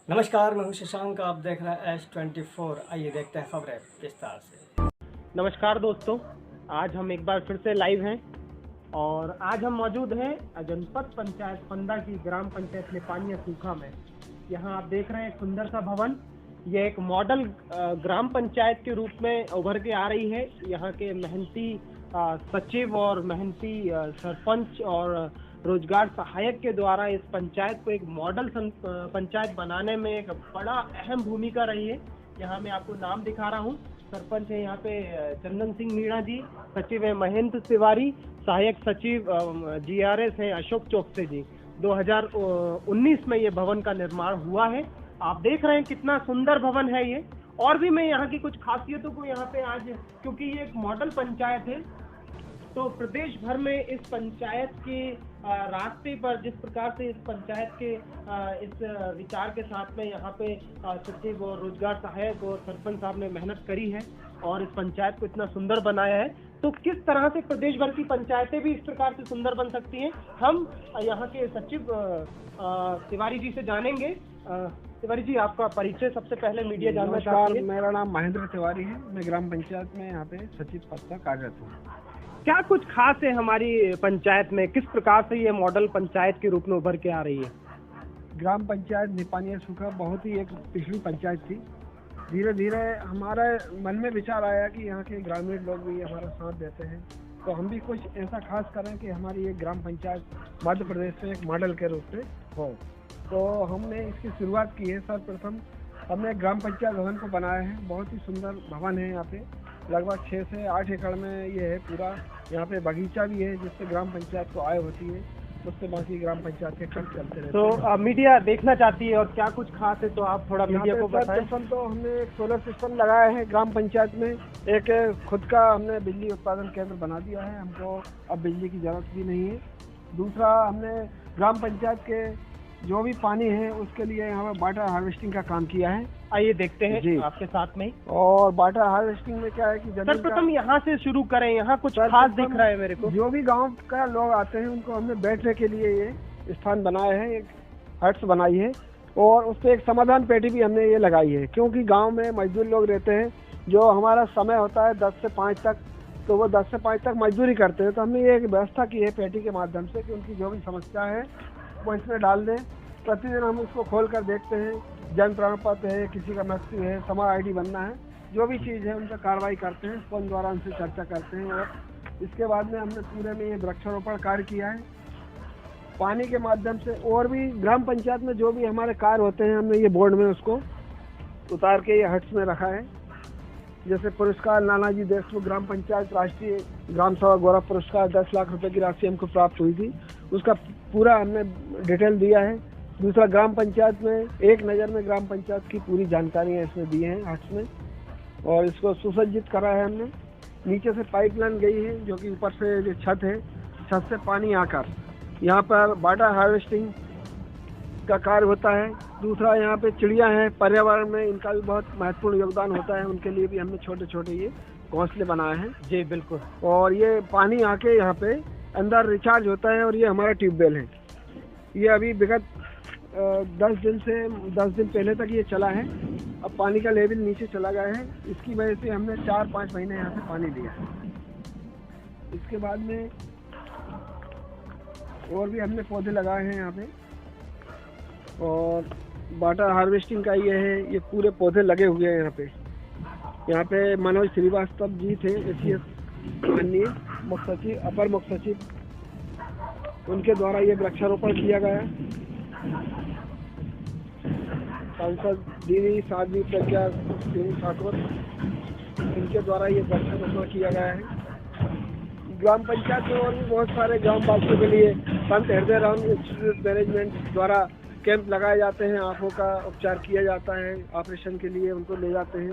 नमस्कार, मैं हूं शशांक। आप देख रहे हैं S24। आइए देखते हैं खबरें विस्तार से। नमस्कार दोस्तों, आज हम एक बार फिर से लाइव हैं और आज हम मौजूद हैं जनपद पंचायत फंदा की ग्राम पंचायत निपानिया सूखा में। यहाँ आप देख रहे हैं एक सुंदर सा भवन। यह एक मॉडल ग्राम पंचायत के रूप में उभर के आ रही है। यहाँ के मेहनती सचिव और मेहनती सरपंच और रोजगार सहायक के द्वारा इस पंचायत को एक मॉडल पंचायत बनाने में एक बड़ा अहम भूमिका रही है। यहाँ मैं आपको नाम दिखा रहा हूँ। सरपंच है यहाँ पे चंदन सिंह मीणा जी, सचिव है महेंद्र तिवारी, सहायक सचिव GRS है अशोक चौकसे जी। 2019 में ये भवन का निर्माण हुआ है। आप देख रहे हैं कितना सुंदर भवन है ये। और भी मैं यहाँ की कुछ खासियतों को यहाँ पे आज, क्योंकि ये एक मॉडल पंचायत है, तो प्रदेश भर में इस पंचायत के रास्ते पर जिस प्रकार से इस पंचायत के इस विचार के साथ में यहाँ पे सचिव और रोजगार सहायक और सरपंच साहब ने मेहनत करी है और इस पंचायत को इतना सुंदर बनाया है, तो किस तरह से प्रदेश भर की पंचायतें भी इस प्रकार से सुंदर बन सकती हैं, हम यहाँ के सचिव तिवारी जी से जानेंगे। तिवारी जी, आपका परिचय सबसे पहले मीडिया जानना चाहती है। मेरा नाम महेंद्र तिवारी है। मैं ग्राम पंचायत में यहाँ पे सचिव पद पर कार्यरत हूँ। क्या कुछ खास है हमारी पंचायत में, किस प्रकार से ये मॉडल पंचायत के रूप में उभर के आ रही है? ग्राम पंचायत निपानिया सूखा बहुत ही एक पिछली पंचायत थी। धीरे धीरे हमारे मन में विचार आया कि यहाँ के ग्रामीण लोग भी हमारा साथ देते हैं, तो हम भी कुछ ऐसा खास करें कि हमारी ये ग्राम पंचायत मध्य प्रदेश में एक मॉडल के रूप में हो। तो हमने इसकी शुरुआत की है। सर्वप्रथम हमने ग्राम पंचायत भवन को बनाया है। बहुत ही सुंदर भवन है। यहाँ पे लगभग 6 से 8 एकड़ में ये है पूरा। यहाँ पे बगीचा भी है जिससे ग्राम पंचायत को आय होती है, उससे बाकी ग्राम पंचायत के काम चलते रहते हैं। तो मीडिया देखना चाहती है और क्या कुछ खास है, तो आप थोड़ा मीडिया को बताएं। तो हमने एक सोलर सिस्टम लगाया है ग्राम पंचायत में। एक खुद का हमने बिजली उत्पादन केंद्र बना दिया है। हमको अब बिजली की जरूरत भी नहीं है। दूसरा, हमने ग्राम पंचायत के जो भी पानी है उसके लिए यहाँ पे वाटर हार्वेस्टिंग का काम किया है। आइए देखते हैं आपके साथ में। और वाटर हार्वेस्टिंग में क्या है कि सर्वप्रथम यहाँ से शुरू करें। यहाँ कुछ खास दिख रहा है मेरे को। जो भी गांव का लोग आते हैं उनको हमने बैठने के लिए ये स्थान बनाया है, एक हट्स बनाई है और उस पर एक समाधान पेटी भी हमने ये लगाई है, क्योंकि गाँव में मजदूर लोग रहते हैं। जो हमारा समय होता है 10 से 5 तक, तो वो 10 से 5 तक मजदूरी करते हैं। तो हमने ये एक व्यवस्था की है पेटी के माध्यम से कि उनकी जो भी समस्या है वो इसमें डाल दें। प्रतिदिन हम उसको खोल कर देखते हैं। जन प्रमाण पत्र है, किसी का मृत्यु है, समा ID बनना है, जो भी चीज़ है उन पर कार्रवाई करते हैं। फोन द्वारा उनसे चर्चा करते हैं। और इसके बाद में हमने पूरे में ये वृक्षारोपण कार्य किया है पानी के माध्यम से। और भी ग्राम पंचायत में जो भी हमारे कार्य होते हैं हमने ये बोर्ड में उसको उतार के ये हट्स में रखा है। जैसे पुरस्कार नानाजी देशमुख ग्राम पंचायत राष्ट्रीय ग्राम सभा गौरव पुरस्कार 10 लाख रुपए की राशि हमको प्राप्त हुई थी, उसका पूरा हमने डिटेल दिया है। दूसरा, ग्राम पंचायत में एक नज़र में ग्राम पंचायत की पूरी जानकारियाँ इसमें दी हैं हट्स में, और इसको सुसज्जित करा है हमने। नीचे से पाइपलाइन गई है जो कि ऊपर से जो छत है, छत से पानी आकर यहाँ पर वाटर हार्वेस्टिंग का कार्य होता है। दूसरा, यहाँ पे चिड़िया हैं, पर्यावरण में इनका भी बहुत महत्वपूर्ण योगदान होता है। उनके लिए भी हमने छोटे छोटे ये घोंसले बनाए हैं। जी बिल्कुल। और ये पानी आके यहाँ पे अंदर रिचार्ज होता है। और ये हमारा ट्यूबवेल है। ये अभी विगत 10 दिन पहले तक ये चला है। अब पानी का लेवल नीचे चला गया है। इसकी वजह से हमने 4-5 महीने यहाँ से पानी लिया है। इसके बाद में और भी हमने पौधे लगाए हैं यहाँ पे। और वाटर हार्वेस्टिंग का ये है, ये पूरे पौधे लगे हुए हैं यहाँ पे। यहाँ पे मनोज श्रीवास्तव जी थे, SCS माननीय मुख्य सचिव, अपर मुख्य सचिव, उनके द्वारा ये वृक्षारोपण किया गया। सांसद दीदी साध्वी प्रज्ञा सिंह ठाकुर, इनके द्वारा ये वृक्षारोपण किया गया है। ग्राम पंचायत में और भी बहुत सारे ग्राम वासियों के लिए संत हृदय राम इंस्टीट्यूट मैनेजमेंट द्वारा कैंप लगाए जाते हैं। आँखों का उपचार किया जाता है, ऑपरेशन के लिए उनको ले जाते हैं।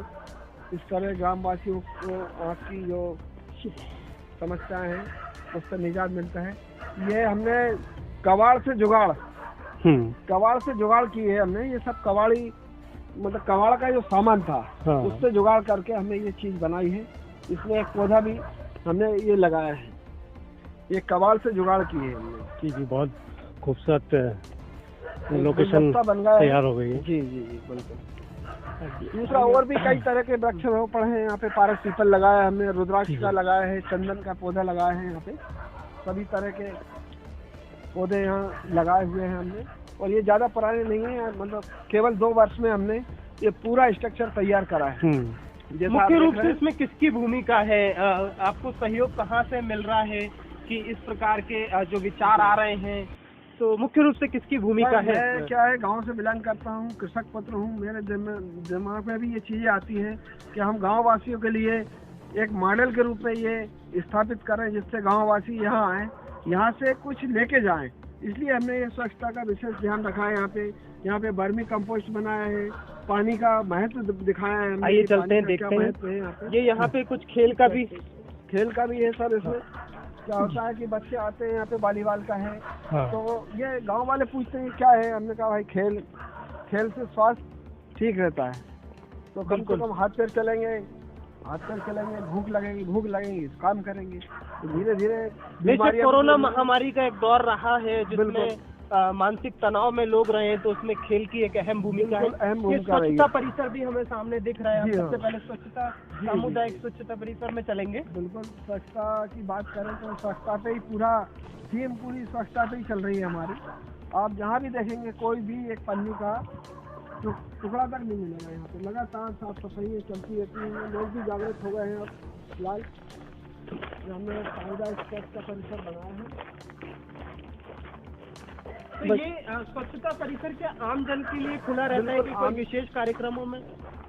इस तरह ग्राम वासियों को आँख की जो समस्याएं हैं उससे निजात मिलता है। ये हमने कबाड़ से जुगाड़ की है हमने। ये सब कबाड़ी, मतलब कबाड़ का जो सामान था उससे जुगाड़ करके हमने ये चीज़ बनाई है। इसमें एक पौधा भी हमने ये लगाया है। ये कबाड़ से जुगाड़ की है हमने। जी, बहुत खूबसूरत लोकेशन गुलदस्ता बन गया है। तैयार हो गई है। जी जी जी बिल्कुल। दूसरा और भी कई तरह के वृक्षारोपण हैं यहाँ पे। पारस पीपल लगाया है हमने, रुद्राक्ष का लगाया है, चंदन का पौधा लगाया है यहाँ पे। सभी तरह के पौधे यहाँ लगाए हुए हैं हमने। और ये ज़्यादा पुराने नहीं है, मतलब केवल 2 वर्ष में हमने ये पूरा स्ट्रक्चर तैयार करा है। जैसा आप मुख्य देख रूप रहे से हैं। इसमें किसकी भूमिका है? आपको सहयोग कहाँ से मिल रहा है कि इस प्रकार के जो विचार आ रहे हैं, तो मुख्य रूप से किसकी भूमिका है? मैं क्या है, गांव से बिलोंग करता हूँ, कृषक पुत्र हूँ। मेरे दिमाग में भी ये चीज़ें आती हैं कि हम गाँव वासियों के लिए एक मॉडल के रूप में ये स्थापित करें, जिससे गाँव वासी यहाँ आएँ, यहाँ से कुछ लेके जाएं। इसलिए हमने ये स्वच्छता का विशेष ध्यान रखा है। यहाँ पे वर्मी कंपोस्ट बनाया है, पानी का महत्व दिखाया है। आइए चलते हैं, देखते हैं। ये यहाँ पे कुछ खेल का भी है सर। इसमें क्या होता है कि बच्चे आते हैं यहाँ पे, वॉलीबॉल का है। हाँ। तो ये गांव वाले पूछते हैं क्या है, हमने कहा भाई खेल से स्वास्थ्य ठीक रहता है। तो कम से कम हाथ पैर चलेंगे, भूख लगेगी काम करेंगे, तो धीरे धीरे कोरोना महामारी का एक दौर रहा है जिसमें मानसिक तनाव में लोग रहे हैं, तो उसमें खेल की एक अहम भूमिका है। स्वच्छता परिसर भी हमें सामने दिख रहा है। हम सबसे पहले स्वच्छता सामुदायिक स्वच्छता परिसर में चलेंगे। बिल्कुल। स्वच्छता की बात करें तो स्वच्छता पे ही पूरी स्वच्छता पे ही चल रही है हमारी। आप जहाँ भी देखेंगे कोई भी एक पन्नी का टुकड़ा तक नहीं मिलेगा यहाँ पे। लगातार साफ सफाई चलती रहती है। लोग भी जागरूक हो गए हैं अब फिलहाल। हमने सामुदायिक स्वच्छता परिसर बनाया है। तो ये स्वच्छता परिसर क्या आम जन के लिए खुला रहता है कि कोई विशेष कार्यक्रमों में?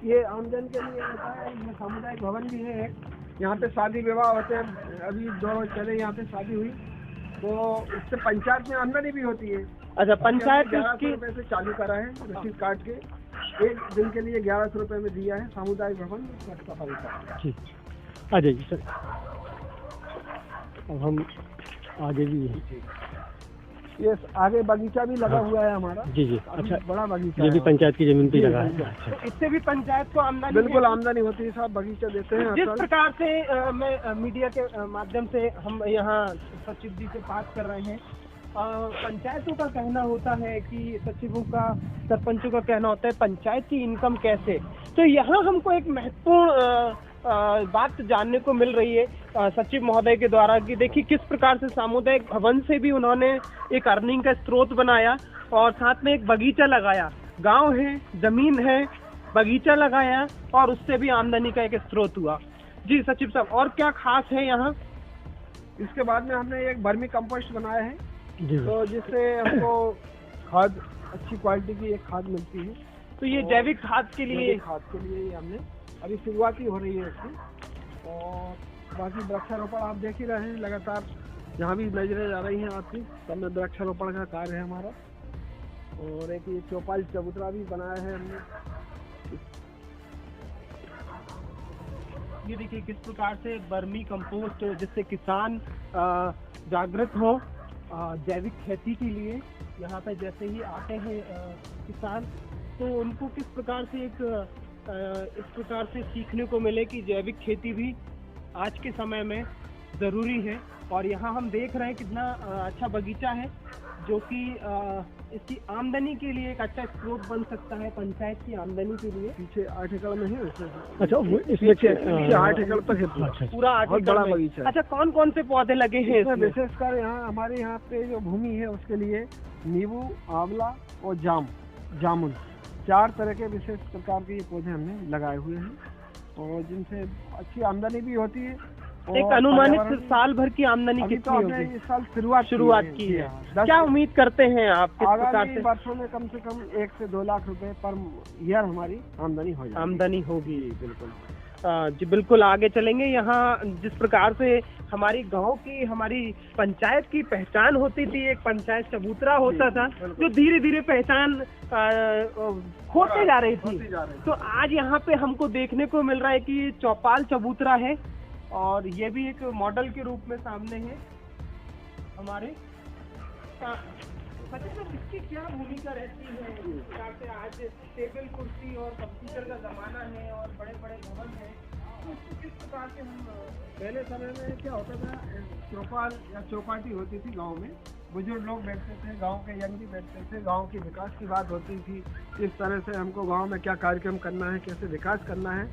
ये आम जन के लिए होता है। ये सामुदायिक भवन भी है। यहाँ पे शादी विवाह होते हैं। अभी 2 रोज पहले यहाँ पे शादी हुई, तो इससे पंचायत में आमदनी भी होती है। अच्छा, पंचायत 1100 रुपये से चालू करा है, रसीद काट के 1 दिन के लिए 1100 रुपये में दिया है। सामुदायिक भवन स्वच्छता परिसर। ठीक, आ जाइए सर। अब हम आगे भी हैं। ये आगे बगीचा भी लगा हुआ है हमारा। जी जी। अच्छा, बड़ा बगीचा ये भी पंचायत की जमीन पे लगा है। अच्छा। तो इससे भी पंचायत को आमदनी? बिल्कुल आमदनी होती है साहब, बगीचा देते हैं। जिस प्रकार से मैं मीडिया के माध्यम से हम यहाँ सचिव जी से बात कर रहे हैं, पंचायतों का कहना होता है कि सचिवों का, सरपंचों का कहना होता है पंचायत की इनकम कैसे। तो यहाँ हमको एक महत्वपूर्ण बात जानने को मिल रही है सचिव महोदय के द्वारा कि देखिए किस प्रकार से सामुदायिक भवन से भी उन्होंने एक अर्निंग का स्रोत बनाया और साथ में एक बगीचा लगाया। गांव है, जमीन है, बगीचा लगाया और उससे भी आमदनी का एक स्रोत हुआ। जी सचिव साहब, और क्या खास है यहाँ? इसके बाद में हमने एक वर्मी कंपोस्ट बनाया है, तो जिससे हमको खाद, अच्छी क्वालिटी की एक खाद मिलती है। तो ये जैविक खाद के लिए हमने अभी शुरुआत ही हो रही है इसकी। और बाकी वृक्षारोपण आप देख ही रहे हैं, लगातार जहाँ भी नजरें जा रही हैं आपकी, सब में वृक्षारोपण का कार्य है हमारा। और एक ये चौपाल चबूतरा भी बनाया है हमने। ये देखिए किस प्रकार से वर्मी कंपोस्ट, जिससे किसान जागृत हो जैविक खेती के लिए। यहाँ पे जैसे ही आते हैं किसान, तो उनको किस प्रकार से इस प्रकार से सीखने को मिले कि जैविक खेती भी आज के समय में ज़रूरी है। और यहाँ हम देख रहे हैं कितना अच्छा बगीचा है, जो कि इसकी आमदनी के लिए एक अच्छा स्रोत बन सकता है पंचायत की आमदनी के लिए। पीछे 8 एकड़ में है। अच्छा, इसमें 8 एकड़ तक है पूरा 8 एकड़ बड़ा बगीचा। अच्छा, कौन कौन से पौधे लगे हैं इसमें? विशेषकर यहाँ हमारे यहाँ पे जो भूमि है उसके लिए नींबू, आंवला और जामुन 4 तरह के विशेष प्रकार के ये पौधे हमने लगाए हुए हैं, और जिनसे अच्छी आमदनी भी होती है। एक अनुमानित साल भर की आमदनी कितनी होगी? इस साल शुरुआत की है। क्या उम्मीद करते हैं आप किस प्रकार से? वर्षों में कम से कम 1 से 2 लाख रुपए पर ईयर हमारी आमदनी हो जाएगी। आमदनी होगी। बिल्कुल जी बिल्कुल, आगे चलेंगे। यहाँ जिस प्रकार से हमारी गांव की, हमारी पंचायत की पहचान होती थी, एक पंचायत चबूतरा होता था, जो धीरे धीरे पहचान खोते जा रही थी। तो आज यहाँ पे हमको देखने को मिल रहा है कि चौपाल चबूतरा है, और ये भी एक मॉडल के रूप में सामने है हमारे। इसकी क्या भूमिका रहती है? से आज टेबल कुर्सी और कंप्यूटर का जमाना है और बड़े बड़े भवन है, तो इसको किस प्रकार से हम पहले समय में क्या होता था, चौपाल या चौपाटी होती थी गांव में, बुजुर्ग लोग बैठते थे, गांव के यंग भी बैठते थे, गांव की विकास की बात होती थी, इस तरह से हमको गांव में क्या कार्यक्रम करना है, कैसे विकास करना है।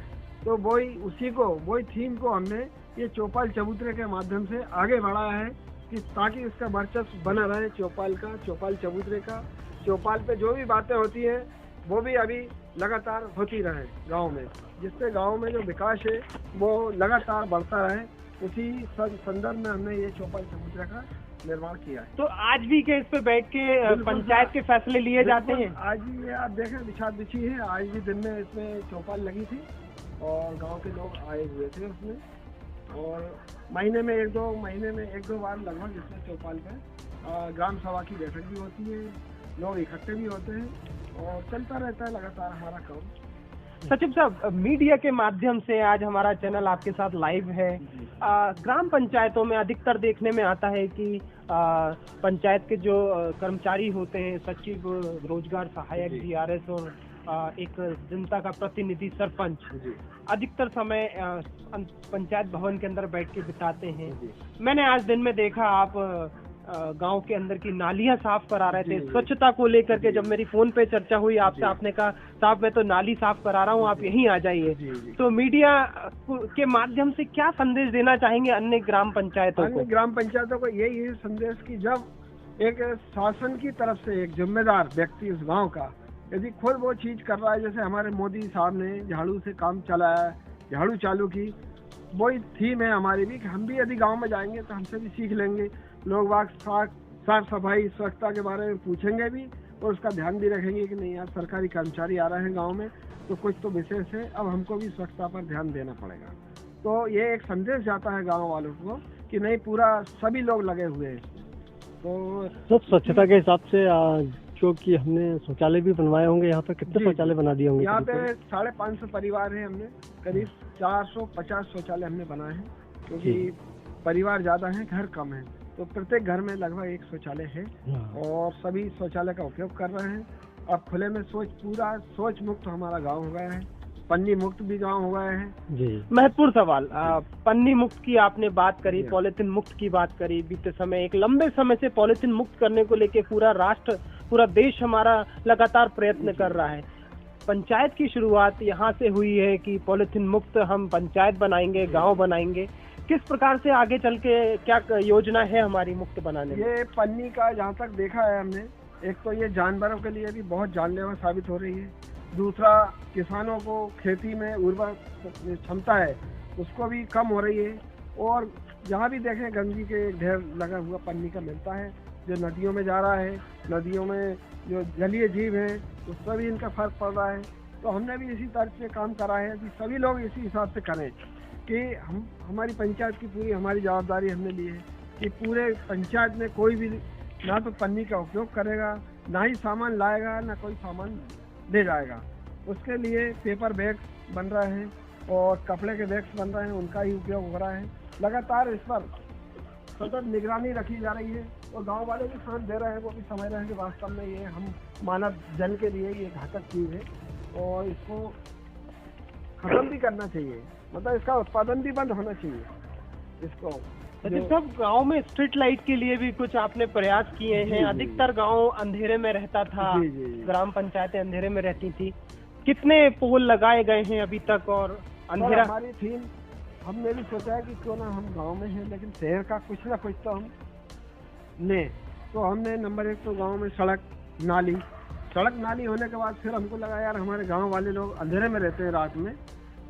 तो वही थीम को हमने ये चौपाल चबूतरे के माध्यम से आगे बढ़ाया है कि ताकि इसका वर्चस्व बना रहे चौपाल का, चौपाल चबूतरे का। चौपाल पे जो भी बातें होती हैं वो भी अभी लगातार होती रहे गांव में, जिससे गांव में जो विकास है वो लगातार बढ़ता रहे। उसी संदर्भ में हमने ये चौपाल चबूतरा का निर्माण किया है। तो आज भी के इस पे बैठ के पंचायत के फैसले लिए जाते हैं? आज भी ये आप देखें बिछात बिछी है, आज भी दिन में इसमें चौपाल लगी थी और गांव के लोग आए हुए थे उसमें, और महीने में एक दो बार लगभग इसमें चौपाल पे ग्राम सभा की बैठक भी होती है, लोग इकट्ठे भी होते हैं और चलता रहता है लगातार हमारा काम। सचिव साहब, मीडिया के माध्यम से आज हमारा चैनल आपके साथ लाइव है। ग्राम पंचायतों में अधिकतर देखने में आता है कि पंचायत के जो कर्मचारी होते हैं, सचिव, रोजगार सहायक, GRS और एक जनता का प्रतिनिधि सरपंच, अधिकतर समय पंचायत भवन के अंदर बैठ के बिताते हैं। मैंने आज दिन में देखा आप गांव के अंदर की नालियां साफ करा रहे थे, स्वच्छता को लेकर के। जब मेरी फोन पे चर्चा हुई आपसे, आपने कहा साहब मैं तो नाली साफ करा रहा हूं, आप यहीं आ जाइए। तो मीडिया के माध्यम से क्या संदेश देना चाहेंगे अन्य ग्राम पंचायतों को? ग्राम पंचायतों को यही संदेश कि जब एक शासन की तरफ से एक जिम्मेदार व्यक्ति उस गाँव का यदि खुद वो चीज कर रहा है, जैसे हमारे मोदी साहब ने झाड़ू से काम चलाया, झाड़ू चालू की, वही थीम है हमारी भी कि हम भी यदि गांव में जाएंगे तो हमसे भी सीख लेंगे। लोग वाग साफ सफाई स्वच्छता के बारे में पूछेंगे भी और उसका ध्यान भी रखेंगे कि नहीं यार सरकारी कर्मचारी आ रहे हैं गांव में तो कुछ तो विशेष है, अब हमको भी स्वच्छता पर ध्यान देना पड़ेगा। तो ये एक संदेश जाता है गाँव वालों को कि नहीं पूरा सभी लोग लगे हुए हैं इसमें। तो सब स्वच्छता के हिसाब से जो कि हमने शौचालय भी बनवाए होंगे, यहाँ पे कितने शौचालय बना दिए होंगे? यहाँ पे 550 परिवार है, हमने करीब 450 शौचालय हमने बनाए हैं, क्योंकि परिवार ज्यादा है, घर कम है, तो प्रत्येक घर में लगभग एक शौचालय है और सभी शौचालय का उपयोग कर रहे हैं। अब खुले में पूरा शौच मुक्त हमारा गाँव हो गया है, पन्नी मुक्त भी गांव हो गया है। जी, महत्वपूर्ण सवाल। पन्नी मुक्त की आपने बात करी, पॉलिथीन मुक्त की बात करी। बीते समय एक लंबे समय से पॉलिथीन मुक्त करने को लेके पूरा राष्ट्र, पूरा देश हमारा लगातार प्रयत्न कर रहा है। पंचायत की शुरुआत यहाँ से हुई है कि पॉलिथीन मुक्त हम पंचायत बनाएंगे, गांव बनाएंगे। किस प्रकार से आगे चल के क्या योजना है हमारी मुक्त बनाने में? ये पन्नी का जहाँ तक देखा है हमने, एक तो ये जानवरों के लिए भी बहुत जानलेवा साबित हो रही है, दूसरा किसानों को खेती में उर्वर क्षमता है उसको भी कम हो रही है, और जहाँ भी देखें गंदगी के ढेर लगा हुआ पन्नी का मिलता है जो नदियों में जा रहा है। नदियों में जो जलीय जीव हैं उस पर भी इनका फर्क पड़ रहा है। तो हमने भी इसी तरह से काम करा है कि सभी लोग इसी हिसाब से करें कि हमारी पंचायत की पूरी हमारी जवाबदारी हमने ली है कि पूरे पंचायत में कोई भी ना तो पन्नी का उपयोग करेगा, ना ही सामान लाएगा, ना कोई सामान ले जाएगा। उसके लिए पेपर बैग्स बन रहे हैं और कपड़े के बैग्स बन रहे हैं, उनका ही उपयोग हो रहा है। लगातार इस पर सतत निगरानी रखी जा रही है और गांव वाले भी साथ दे रहे हैं, वो भी समझ रहे हैं कि वास्तव में ये हम मानव जन के लिए ये घातक चीज़ है और इसको खत्म भी करना चाहिए, मतलब इसका उत्पादन भी बंद होना चाहिए इसको। सब गांव में स्ट्रीट लाइट के लिए भी कुछ आपने प्रयास किए हैं। अधिकतर गांव अंधेरे में रहता था, ग्राम पंचायतें अंधेरे में रहती थी। कितने पोल लगाए गए हैं अभी तक? और अंधेरा हमारी थीम हमने भी सोचा है कि क्यों ना हम गांव में हैं लेकिन शहर का कुछ ना कुछ तो हम लें। तो हमने नंबर 1 तो गांव में सड़क नाली होने के बाद फिर हमको लगा यार हमारे गांव वाले लोग अंधेरे में रहते हैं रात में,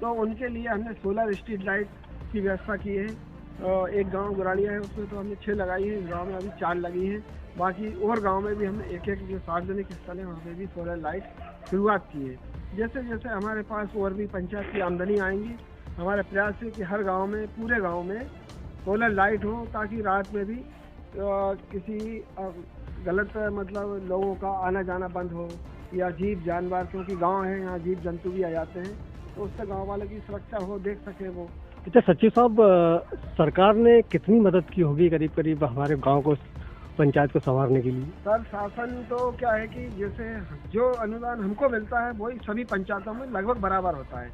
तो उनके लिए हमने सोलर स्ट्रीट लाइट की व्यवस्था की है। एक गांव गुराड़िया है उसमें तो हमने 6 लगाई है, इस गाँव में अभी 4 लगी हैं। बाकी और गाँव में भी हमने एक जो सार्वजनिक स्थल है वहाँ पे भी सोलर लाइट शुरुआत की है। जैसे जैसे हमारे पास और भी पंचायत की आमदनी आएंगी, हमारे प्रयास है कि हर गांव में, पूरे गांव में सोलर लाइट हो ताकि रात में भी किसी गलत मतलब लोगों का आना जाना बंद हो, या जीव जानवर, क्योंकि गांव है यहाँ जीव जंतु भी आ जाते हैं, तो उससे गांव वाले की सुरक्षा हो, देख सके वो। अच्छा सचिव साहब, सरकार ने कितनी मदद की होगी करीब करीब हमारे गांव को, पंचायत को संवारने के लिए? सर शासन तो क्या है कि जैसे जो अनुदान हमको मिलता है वही सभी पंचायतों में लगभग बराबर होता है।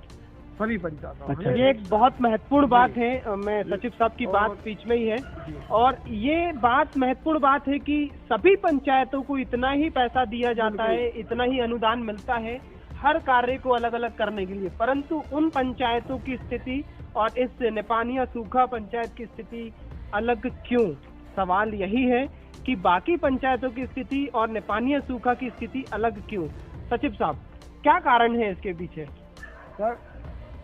सभी पंचायतों। अच्छा। ये एक बहुत महत्वपूर्ण बात है। मैं सचिव साहब की बात बीच में ही है, और ये बात महत्वपूर्ण बात है कि सभी पंचायतों को इतना ही पैसा दिया जाता है, इतना ही अनुदान मिलता है हर कार्य को अलग अलग करने के लिए, परंतु उन पंचायतों की स्थिति और इस निपानिया सूखा पंचायत की स्थिति अलग क्यों? सवाल यही है कि बाकी पंचायतों की स्थिति और निपानिया सूखा की स्थिति अलग क्यों? सचिव साहब, क्या कारण है इसके पीछे? सर,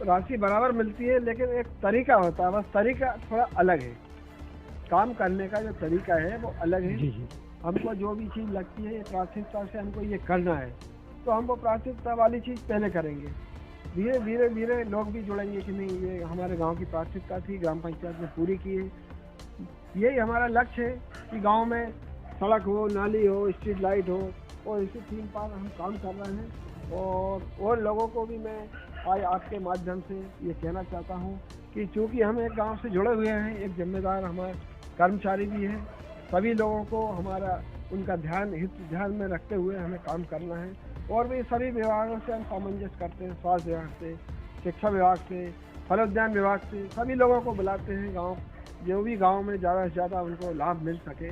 राशि बराबर मिलती है, लेकिन एक तरीका होता है, बस तरीका थोड़ा अलग है। काम करने का जो तरीका है वो अलग है। जी जी। हमको जो भी चीज़ लगती है प्राथमिकता से हमको ये करना है, तो हम वो प्राथमिकता वाली चीज़ पहले करेंगे। धीरे धीरे धीरे लोग भी जुड़ेंगे कि नहीं, ये हमारे गांव की प्राथमिकता थी, ग्राम पंचायत ने पूरी की है। यही हमारा लक्ष्य है कि गांव में सड़क हो, नाली हो, स्ट्रीट लाइट हो, और इसी थीम पर हम काम कर रहे हैं। और लोगों को भी मैं आज आपके माध्यम से ये कहना चाहता हूँ कि चूँकि हम एक गांव से जुड़े हुए हैं, एक जिम्मेदार हमारे कर्मचारी भी हैं, सभी लोगों को हमारा उनका हित ध्यान में रखते हुए हमें काम करना है। और भी सभी विभागों से हम सामंजस्य करते हैं, स्वास्थ्य विभाग से, शिक्षा विभाग से, फल उद्यान विभाग से, सभी लोगों को बुलाते हैं। गाँव जो भी गाँव में ज़्यादा से ज़्यादा उनको लाभ मिल सके,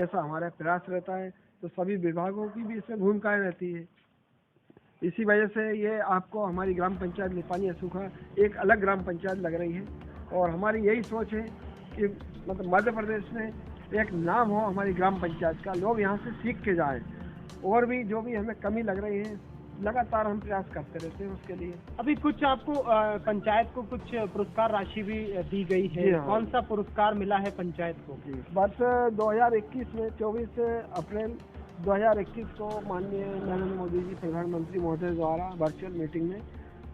ऐसा हमारा प्रयास रहता है। तो सभी विभागों की भी इसमें भूमिकाएँ रहती है। इसी वजह से ये आपको हमारी ग्राम पंचायत निपानिया सूखा एक अलग ग्राम पंचायत लग रही है, और हमारी यही सोच है कि मतलब मध्य प्रदेश में एक नाम हो हमारी ग्राम पंचायत का, लोग यहाँ से सीख के जाएं। और भी जो भी हमें कमी लग रही है, लगातार हम प्रयास करते रहते हैं उसके लिए। अभी कुछ आपको पंचायत को कुछ पुरस्कार राशि भी दी गई है, हाँ। कौन सा पुरस्कार मिला है पंचायत को? वर्ष 2021 में 24 अप्रैल 2021 को माननीय नरेंद्र मोदी जी प्रधानमंत्री महोदय द्वारा वर्चुअल मीटिंग में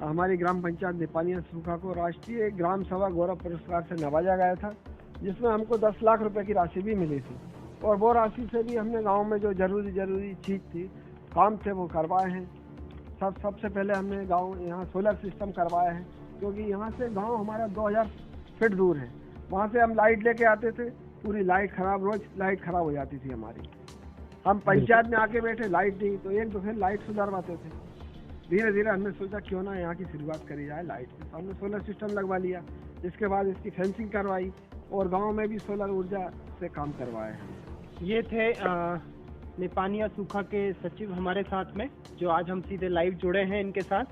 हमारी ग्राम पंचायत निपानिया सूखा को राष्ट्रीय ग्राम सभा गौरव पुरस्कार से नवाजा गया था, जिसमें हमको 10 लाख रुपए की राशि भी मिली थी। और वो राशि से भी हमने गांव में जो जरूरी चीज़ थी, काम थे, वो करवाए हैं। सबसे पहले हमने गांव यहाँ सोलर सिस्टम करवाया है, क्योंकि यहाँ से गांव हमारा 2000 फीट दूर है। वहाँ से हम लाइट लेके आते थे, पूरी लाइट खराब, रोज लाइट खराब हो जाती थी हमारी। हम पंचायत में आके बैठे, लाइट नहीं, तो एक दूसरे लाइट सुधारवाते थे। धीरे धीरे हमने सोचा क्यों ना यहाँ की शुरुआत करी जाए लाइट से। हमने सोलर सिस्टम लगवा लिया, इसके बाद इसकी फेंसिंग करवाई, और गाँव में भी सोलर ऊर्जा से काम करवाए हैं। ये थे निपानिया सूखा के सचिव हमारे साथ में, जो आज हम सीधे लाइव जुड़े हैं इनके साथ,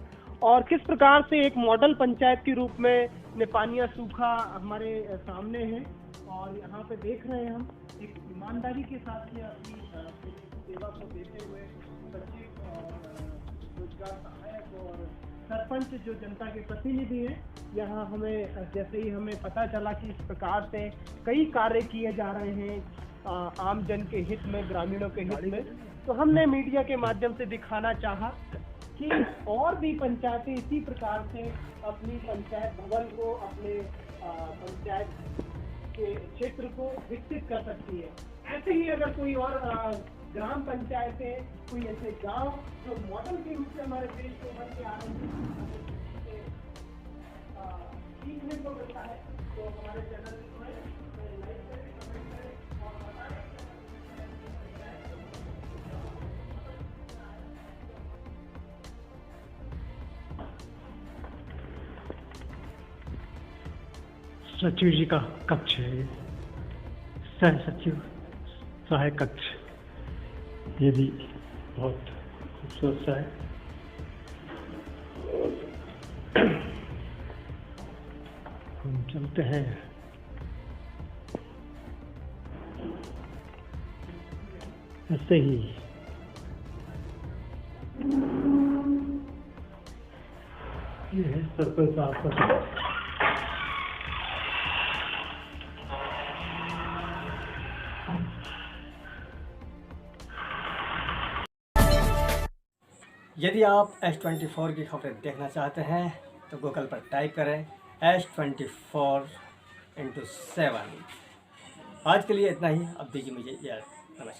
और किस प्रकार से एक मॉडल पंचायत के रूप में निपानिया सूखा हमारे सामने है। और यहाँ पे देख रहे हैं हम एक ईमानदारी के साथ ये अपनी सेवा को देते हुए सचिव और रोजगार सहायक और सरपंच जो जनता के प्रतिनिधि हैं, यहाँ हमें जैसे ही हमें पता चला कि इस प्रकार से कई कार्य किए जा रहे हैं आम जन के हित में, ग्रामीणों के हित में, तो हमने मीडिया के माध्यम से दिखाना चाहा कि और भी पंचायतें इसी प्रकार से अपनी पंचायत भवन को, अपने पंचायत के क्षेत्र को विकसित कर सकती है। ऐसे ही अगर कोई और ग्राम पंचायतें, कोई ऐसे गांव जो मॉडल के रूप में हमारे देश को उभर के आ रहे हैं, सीखने को मिलता है, तो हमारे चैनल में लाइक करें, कमेंट करें और बताएं। सचिव जी का कक्ष है ये, सह सचिव सहायक कक्ष। ये भी बहुत खूबसूरत सा है। हम चलते हैं। ऐसे ही ये है सरपंच साहब का। यदि आप S24 की खबरें देखना चाहते हैं तो गूगल पर टाइप करें S24x7। आज के लिए इतना ही। अब दीजिए मुझे इजाज़त। नमस्कार।